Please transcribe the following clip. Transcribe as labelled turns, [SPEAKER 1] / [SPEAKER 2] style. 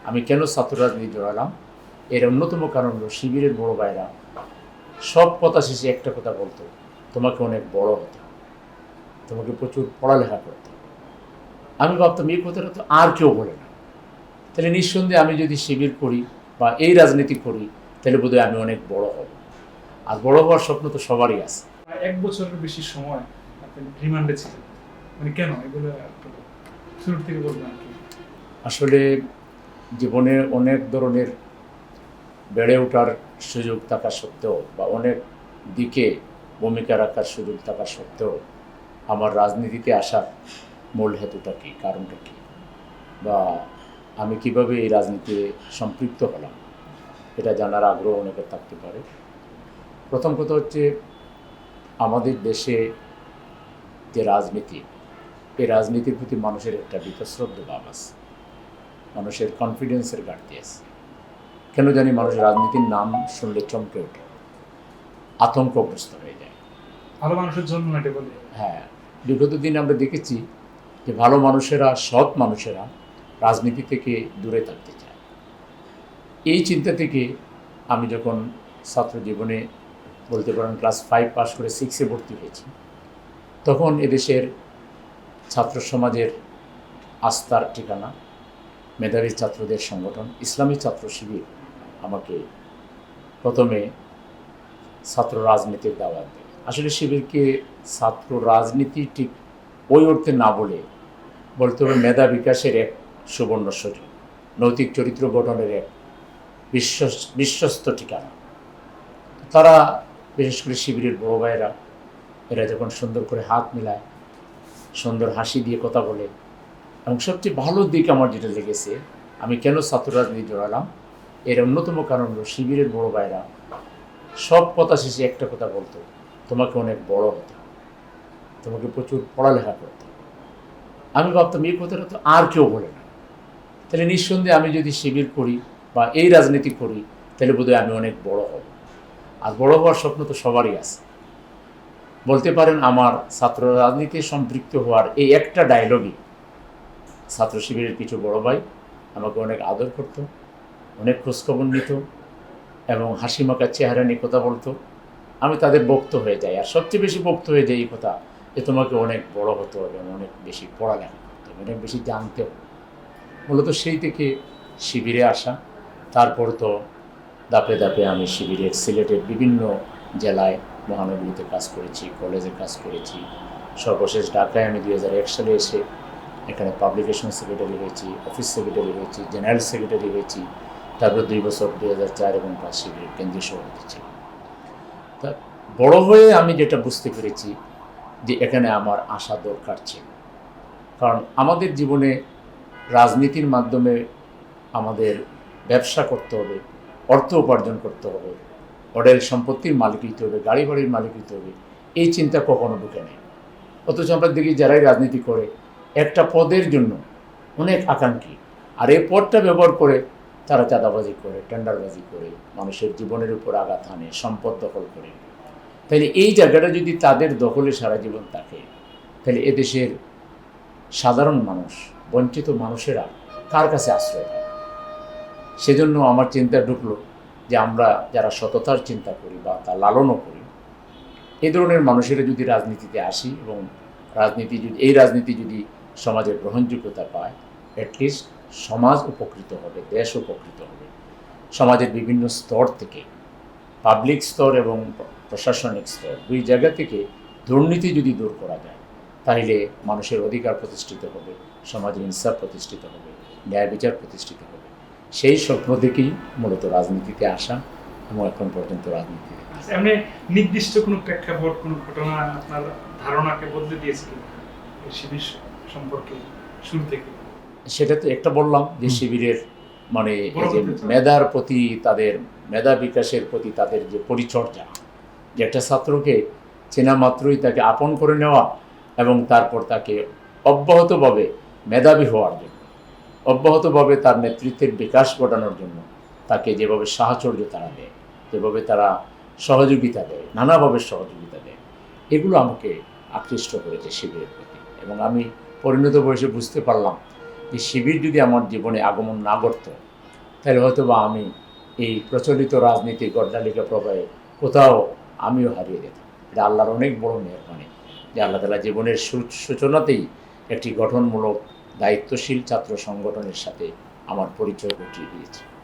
[SPEAKER 1] আমি কেন ছাত্র রাজনীতি জড়ালাম এর অন্যতম কারণ হলো শিবিরের বড় ভাইরা সব কথা শেষে একটা কথা বলতো, তোমাকে অনেক বড় হতে হবে, তোমাকে প্রচুর পড়ালেখা করতে হবে। আমি ভাবতাম এই কথাটা তো আর কেউ বলে না, তাহলে নিঃসন্দেহে আমি যদি শিবির করি বা এই রাজনীতি করি তাহলে বোধহয় আমি অনেক বড় হব। আর বড় হওয়ার স্বপ্ন তো সবারই আছে।
[SPEAKER 2] 1 বছরের বেশি সময় আপনি রিমান্ডে ছিলেন, মানে কেন এগুলো একটু শুরু থেকে বলবেন আর কি।
[SPEAKER 1] আসলে জীবনে অনেক ধরনের বেড়ে ওঠার সুযোগ থাকা সত্ত্বেও বা অনেক দিকে ভূমিকা রাখার সুযোগ থাকা সত্ত্বেও আমার রাজনীতিতে আসার মূল হেতুটা কী, কারণটা কী, বা আমি কিভাবে এই রাজনীতিতে সম্পৃক্ত হলাম এটা জানার আগ্রহ অনেকের থাকতে পারে। প্রথম কথা হচ্ছে আমাদের দেশে যে রাজনীতি, এই রাজনীতির প্রতি মানুষের একটা বীতশ্রদ্ধ ভাব আছে, মানুষের কনফিডেন্সের ঘাটতি আছে। কেন জানি মানুষ রাজনীতির নাম শুনলে চমকে ওঠে, আতঙ্কগ্রস্ত হয়ে যায়।
[SPEAKER 2] ভালো মানুষের জন্য এটা বলে।
[SPEAKER 1] হ্যাঁ, বিগত দিন আমরা দেখেছি যে ভালো মানুষেরা, সৎ মানুষেরা রাজনীতি থেকে দূরে থাকতে চায়। এই চিন্তা থেকে আমি যখন ছাত্র জীবনে বলতে পারেন ক্লাস 5 পাস করে 6-এ ভর্তি হয়েছি, তখন এদেশের ছাত্র সমাজের আস্থার ঠিকানা মেধাবী ছাত্রদের সংগঠন ইসলামী ছাত্র শিবির আমাকে প্রথমে ছাত্র রাজনীতির দাওয়াত দেয়। আসলে শিবিরকে ছাত্র রাজনীতি ঠিক ওই অর্থে না বলতে হবে মেধা বিকাশের এক সুবর্ণ সুযোগ, নৈতিক চরিত্র গঠনের এক বিশ্বস্ত ঠিকানা। তারা বিশেষ করে শিবিরের বড় ভাইয়েরা এরা যখন সুন্দর করে হাত মিলায়, সুন্দর হাসি দিয়ে কথা বলে, এবং সবচেয়ে ভালো দিক আমার যেটা লেগেছে, আমি কেন ছাত্র রাজনীতি জড়ালাম এর অন্যতম কারণ হলো শিবিরের বড় ভাইরা সব কথা শেষে একটা কথা বলতো, তোমাকে অনেক বড় হতে হবে, তোমাকে প্রচুর পড়ালেখা করতে হবে। আমি ভাবতাম এই কথাটা তো আর কেউ বলে না, তাহলে নিঃসন্দেহে আমি যদি শিবির করি বা এই রাজনীতি করি তাহলে বোধহয় আমি অনেক বড় হব। আর বড় হওয়ার স্বপ্ন তো সবারই আছে। বলতে পারেন আমার ছাত্র রাজনীতিতে সম্পৃক্ত হওয়ার এই একটা ডায়লগই ছাত্র শিবিরের কিছু বড় ভাই আমাকে অনেক আদর করতো, অনেক খোঁজখবর নিত এবং হাসি মাখা চেহারা নিয়ে কথা বলতো। আমি তাদের বক্ত হয়ে যাই, আর সবচেয়ে বেশি বক্ত হয়ে যায় এই কথা যে তোমাকে অনেক বড় হতে হবে, অনেক বেশি পড়ালেখা করতে হবে, অনেক বেশি জানতে হবে। মূলত সেই থেকে শিবিরে আসা। তারপর তো ধাপে ধাপে আমি শিবিরের সিলেটের বিভিন্ন জেলায় মহানগরীতে কাজ করেছি, কলেজে কাজ করেছি। সর্বশেষ ঢাকায় আমি 2001 সালে এসে এখানে পাবলিকেশন সেক্রেটারি হয়েছি, অফিস সেক্রেটারি হয়েছি, জেনারেল সেক্রেটারি হয়েছি। তারপর 2 বছর 2004 এবং 5 শিবিরের কেন্দ্রীয় সভাপতি ছিলাম। তা বড় হয়ে আমি যেটা বুঝতে পেরেছি যে এখানে আমার আসা দরকার ছিল, কারণ আমাদের জীবনে রাজনীতির মাধ্যমে আমাদের ব্যবসা করতে হবে, অর্থ উপার্জন করতে হবে, অডেল সম্পত্তির মালিক হতে হবে, গাড়ি বাড়ির মালিক হতে হবে, এই চিন্তা কখনো ঢুকে নেই। অথচ আমরা দেখি যারাই রাজনীতি করে একটা পদের জন্য অনেক আকাঙ্ক্ষী, আর এই পদটা ব্যবহার করে তারা চাঁদাবাজি করে, টেন্ডারবাজি করে, মানুষের জীবনের উপর আঘাত হানে, সম্পদ দখল করে। তাহলে এই জায়গাটা যদি তাদের দখলে সারা জীবন থাকে, তাহলে এদেশের সাধারণ মানুষ, বঞ্চিত মানুষেরা কার কাছে আশ্রয় পাবে? সেজন্য আমার চিন্তা ঢুকলো যে আমরা যারা সততার চিন্তা করি বা তা লালনও করি, এই ধরনের মানুষেরা যদি রাজনীতিতে আসি এবং এই রাজনীতি যদি সমাজের গ্রহণযোগ্যতা পায়, অ্যাটলিস্ট সমাজ উপকৃত হবে, দেশ উপকৃত হবে। সমাজের বিভিন্ন স্তর থেকে, পাবলিক স্তর এবং প্রশাসনিক স্তর, দুই জায়গা থেকে দুর্নীতি যদি দূর করা যায়, তাহলে মানুষের অধিকার প্রতিষ্ঠিত হবে, সমাজের ইনসাফ প্রতিষ্ঠিত হবে, ন্যায় বিচার প্রতিষ্ঠিত হবে। সেই স্বপ্ন থেকেই মূলত রাজনীতিতে আসা এবং এখন পর্যন্ত রাজনীতিতে।
[SPEAKER 2] এমনি নির্দিষ্ট কোনো প্রেক্ষাপট, কোনো ঘটনা আপনার ধারণাকে বদলে দিয়েছে কিনা এই শিবির সম্পর্কে শুরু থেকে?
[SPEAKER 1] সেটা তো একটা বললাম যে শিবিরের মানে এই যে মেধার প্রতি, তাদের মেধা বিকাশের প্রতি তাদের যে পরিচর্যা, যে একটা ছাত্রকে চেনা মাত্রই তাকে আপন করে নেওয়া এবং তারপর তাকে অব্যাহতভাবে মেধাবী হওয়ার জন্য, অব্যাহতভাবে তার নেতৃত্বের বিকাশ ঘটানোর জন্য তাকে যেভাবে সাহচর্য তারা দেয়, যেভাবে তারা সহযোগিতা দেয়, নানাভাবে সহযোগিতা দেয়, এগুলো আমাকে আকৃষ্ট করেছে শিবিরের প্রতি। এবং আমি পরিণত বয়সে বুঝতে পারলাম যে শিবির যদি আমার জীবনে আগমন না করত তাহলে হয়তো বা আমি এই প্রচলিত রাজনীতির গড্ডালিকা প্রবাহে কোথাও আমিও হারিয়ে যেতাম। এটা আল্লাহর অনেক বড় মেহরবানি যে আল্লাহ তাআলা জীবনের সূচনাতেই একটি গঠনমূলক দায়িত্বশীল ছাত্র সংগঠনের সাথে আমার পরিচয় ঘটিয়ে দিয়েছে।